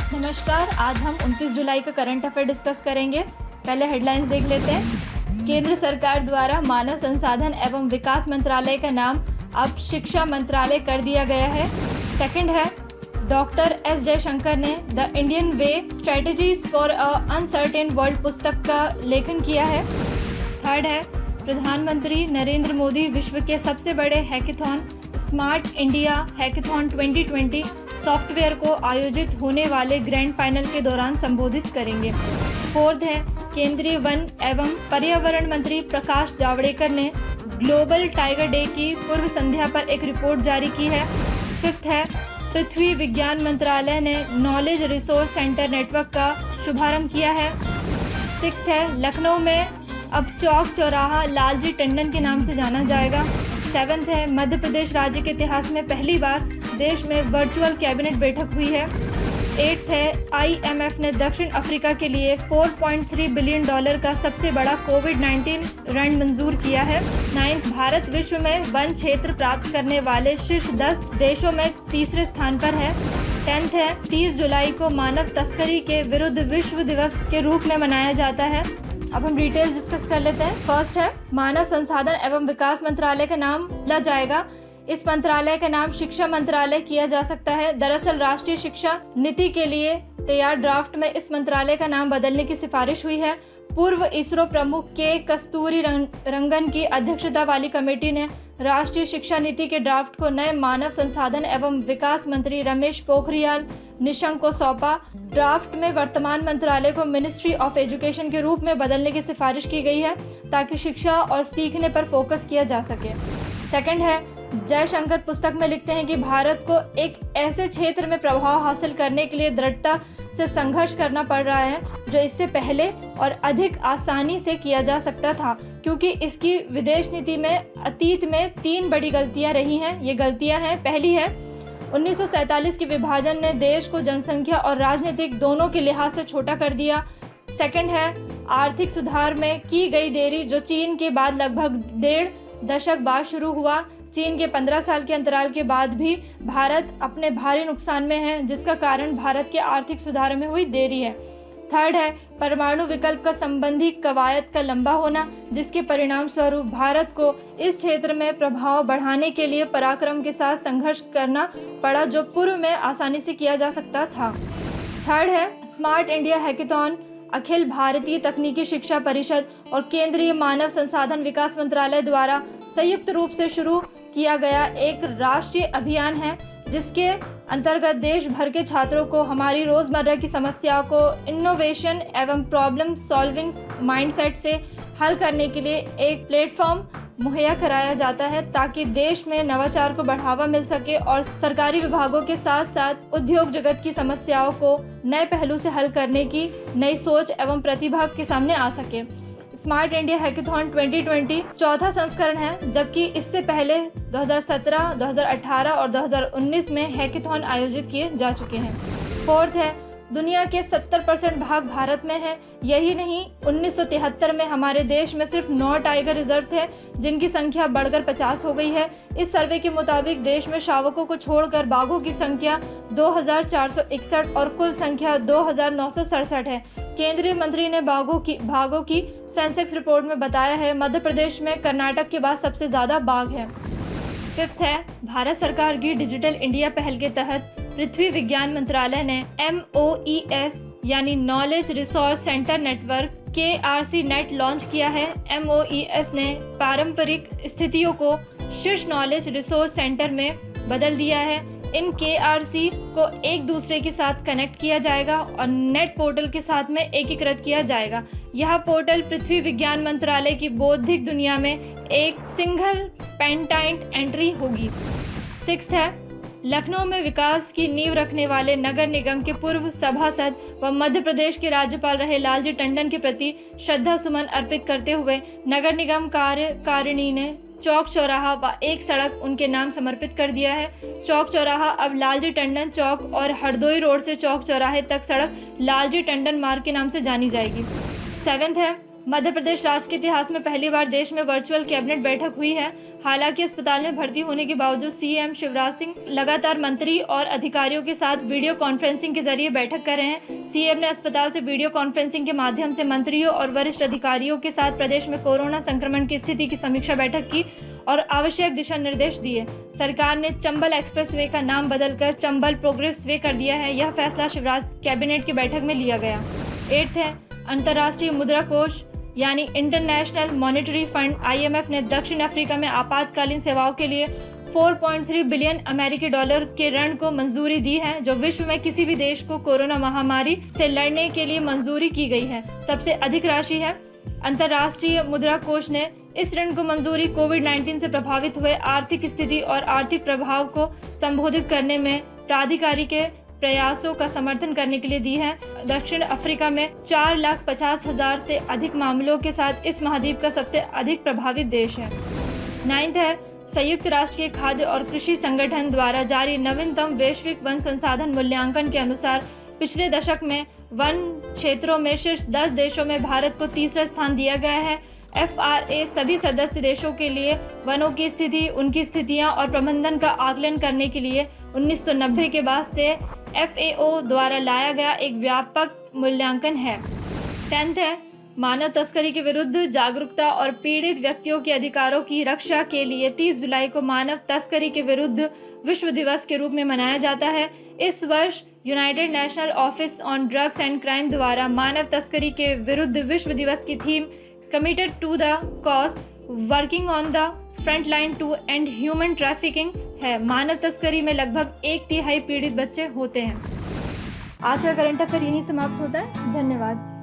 नमस्कार, आज हम 29 जुलाई का करंट अफेयर डिस्कस करेंगे। पहले हेडलाइंस देख लेते हैं। केंद्र सरकार द्वारा मानव संसाधन एवं विकास मंत्रालय का नाम अब शिक्षा मंत्रालय कर दिया गया है। सेकंड है, डॉक्टर एस जयशंकर ने the Indian way strategies for a uncertain world पुस्तक का लेखन किया है। थर्ड है, प्रधानमंत्री नरेंद्र मोदी विश्व के सबसे बड़े hackathon smart India hackathon 2020 software को आयोजित होने वाले ग्रैंड फाइनल के दौरान संबोधित करेंगे। फोर्थ है, केंद्रीय वन एवं पर्यावरण मंत्री प्रकाश जावड़ेकर ने ग्लोबल टाइगर डे की पूर्व संध्या पर एक रिपोर्ट जारी की है। फिफ्थ है, पृथ्वी विज्ञान मंत्रालय ने नॉलेज रिसोर्स सेंटर नेटवर्क का शुभारंभ किया है। सिक्स्थ है, लखनऊ में अब चौक चौराहा लालजी टंडन के नाम से जाना जाएगा। सेवन्थ है, मध्य प्रदेश राज्य के इतिहास में पहली बार देश में वर्चुअल कैबिनेट बैठक हुई है। एट्थ है, IMF ने दक्षिण अफ्रीका के लिए $4.3 बिलियन का सबसे बड़ा कोविड-19 ऋण मंजूर किया है। नाइन्थ, भारत विश्व में वन क्षेत्र प्राप्त करने वाले शीर्ष 10 देशों में तीसरे स्थान पर है। 10th है, 30 जुलाई को मानव तस्करी के विरुद्ध विश्व दिवस के रूप में मनाया जाता है। अब हम डिटेल्स डिस्कस कर लेते हैं। फर्स्ट है, मानव संसाधन एवं विकास मंत्रालय का नाम बदला जाएगा। इस मंत्रालय का नाम शिक्षा मंत्रालय किया जा सकता है। दरअसल राष्ट्रीय शिक्षा नीति के लिए तैयार ड्राफ्ट में इस मंत्रालय का नाम बदलने की सिफारिश हुई है। पूर्व इसरो प्रमुख के कस्तूरी रंगन की अध्यक्षता वाली कमेटी ने राष्ट्रीय शिक्षा नीति के ड्राफ्ट को नए मानव संसाधन एवं विकास मंत्री रमेश पोखरियाल निशंक को सौंपा। ड्राफ्ट में वर्तमान मंत्रालय को मिनिस्ट्री ऑफ एजुकेशन के रूप में बदलने की सिफारिश की गई है ताकि शिक्षा और सीखने पर फोकस किया जा सके। सेकंड है, जयशंकर पुस्तक में लिखते हैं कि भारत को एक ऐसे क्षेत्र में प्रभाव हासिल करने के लिए दृढ़ता से संघर्ष करना पड़ रहा है जो इससे पहले और अधिक आसानी से किया जा सकता था, क्योंकि इसकी विदेश नीति में अतीत में 3 बड़ी गलतियां रही हैं। ये गलतियां हैं, पहली है 1947 के विभाजन ने देश को जनसंख्या और राजनीतिक दोनों के लिहाज से छोटा कर दिया। सेकंड है, आर्थिक सुधार में की गई देरी जो चीन के बाद लगभग 1.5 दशक बाद शुरू हुआ। चीन के 15 साल के अंतराल के बाद भी भारत अपने भारी नुकसान में है, जिसका कारण भारत के आर्थिक सुधार में हुई देरी है। थर्ड है, परमाणु विकल्प का संबंधी कवायद का लंबा होना, जिसके परिणाम स्वरूप भारत को इस क्षेत्र में प्रभाव बढ़ाने के लिए पराक्रम के साथ संघर्ष करना पड़ा जो पूर्व में आसानी से किया जा सकता था। थर्ड है, smart India hackathon Akhil Bharatiya तकनीकी शिक्षा परिषद और केंद्रीय मानव संसाधन विकास मंत्रालय द्वारा संयुक्त रूप से शुरू किया गया एक राष्ट्रीय अभियान है, जिसके अंतर्गत देश भर के छात्रों को हमारी रोजमर्रा की समस्याओं को इनोवेशन एवं प्रॉब्लम सॉल्विंग माइंडसेट से हल करने के लिए एक प्लेटफॉर्म मुहैया कराया जाता है ताकि देश में नवाचार को बढ़ावा मिल सके और सरकारी विभागों के साथ साथ उद्योग जगत की समस्याओं को नए पहलू से हल करने की नई सोच एवं प्रतिभा के सामने आ सके। स्मार्ट इंडिया हैकेथॉन 2020 चौथा संस्करण है, जबकि इससे पहले 2017, 2018 और 2019 में हैकेथॉन आयोजित किए जा चुके हैं। फोर्थ है, दुनिया के 70% भाग भारत में है। यही नहीं, 1973 में हमारे देश में सिर्फ 9 टाइगर रिजर्व थे, जिनकी संख्या बढ़कर 50 हो गई है। इस सर्वे के मुताबिक देश में शावकों को छोड़कर बाघों की संख्या 2461 और कुल संख्या 2967 है। केंद्रीय मंत्री ने बाघों की सेंसेक्स रिपोर्ट में बताया है, मध्य प्रदेश में कर्नाटक के बाद सबसे ज़्यादा बाघ है। फिफ्थ है, भारत सरकार की डिजिटल इंडिया पहल के तहत पृथ्वी विज्ञान मंत्रालय ने MOES यानी knowledge resource centre network KRC net launch किया है। MOES ने पारंपरिक स्थितियों को शीर्ष नॉलेज रिसोर्स सेंटर में बदल दिया है। इन KRC को एक दूसरे के साथ कनेक्ट किया जाएगा और नेट पोर्टल के साथ में एकीकृत किया जाएगा। यह पोर्टल पृथ्वी विज्ञान मंत्रालय की बौद्धिक दुनिया में एक सिंगल पेंटाइंट एंट्री होगी। सिक्स्थ है, लखनऊ में विकास की नींव रखने वाले नगर निगम के पूर्व सभासद व मध्य प्रदेश के राज्यपाल रहे लालजी टंडन के प्रति श्रद्धा सुमन अर्पित करते हुए नगर निगम कार्यकारिणी ने चौक चौराहा व एक सड़क उनके नाम समर्पित कर दिया है। चौक चौराहा अब लालजी टंडन चौक और हरदोई रोड से चौक चौराहे तक सड़क लालजी टंडन मार्ग के नाम से जानी जाएगी। सेवेंथ है, मध्य प्रदेश राज्य के इतिहास में पहली बार देश में वर्चुअल कैबिनेट बैठक हुई है। हालांकि अस्पताल में भर्ती होने के बावजूद सीएम शिवराज सिंह लगातार मंत्री और अधिकारियों के साथ वीडियो कॉन्फ्रेंसिंग के जरिए बैठक कर रहे हैं। सीएम ने अस्पताल से वीडियो कॉन्फ्रेंसिंग के माध्यम से मंत्रियों और वरिष्ठ अधिकारियों के साथ प्रदेश में कोरोना संक्रमण की स्थिति की समीक्षा बैठक की और आवश्यक दिशा निर्देश दिए। सरकार ने चंबल एक्सप्रेसवे का नाम बदलकर चंबल प्रोग्रेस वे कर दिया है। यह फैसला शिवराज कैबिनेट की बैठक में लिया गया। 8 है, अंतर्राष्ट्रीय मुद्रा कोष यानी इंटरनेशनल मॉनेटरी फंड IMF ने दक्षिण अफ्रीका में आपातकालीन सेवाओं के लिए 4.3 बिलियन अमेरिकी डॉलर के ऋण को मंजूरी दी है, जो विश्व में किसी भी देश को कोरोना महामारी से लड़ने के लिए मंजूरी की गई है। सबसे अधिक राशि है। अंतर्राष्ट्रीय मुद्रा कोष ने इस ऋण को मंजूरी कोविड-19 से प्रभावित हुए आर्थिक स्थिति और आर्थिक प्रभाव को संबोधित करने में प्राधिकारी के प्रयासों का समर्थन करने के लिए दी है। दक्षिण अफ्रीका में 4,50,000 से अधिक मामलों के साथ इस महाद्वीप का सबसे अधिक प्रभावित देश है। 9 है, संयुक्त राष्ट्रीय खाद्य और कृषि संगठन द्वारा जारी नवीनतम वैश्विक वन संसाधन मूल्यांकन के अनुसार पिछले दशक में वन क्षेत्रों में शीर्ष 10 देशों में भारत को तीसरा स्थान दिया गया है। FRA सभी सदस्य देशों के लिए वनों की स्थिति, उनकी स्थितियां और प्रबंधन का आकलन करने के लिए 1990 के बाद से FAO द्वारा लाया गया एक व्यापक मूल्यांकन है। 10 है, मानव तस्करी के विरुद्ध जागरूकता और पीड़ित व्यक्तियों के अधिकारों की रक्षा के लिए 30 जुलाई को मानव तस्करी के विरुद्ध विश्व दिवस के रूप में मनाया जाता है। इस वर्ष United National office on drugs and crime द्वारा मानव तस्करी के विरुद्ध विश्व दिवस की theme committed to the cause working on the front line to end human trafficking है। मानव तस्करी में लगभग 1/3 पीड़ित बच्चे होते हैं। आज का करंट अफेयर यहीं समाप्त होता है। धन्यवाद।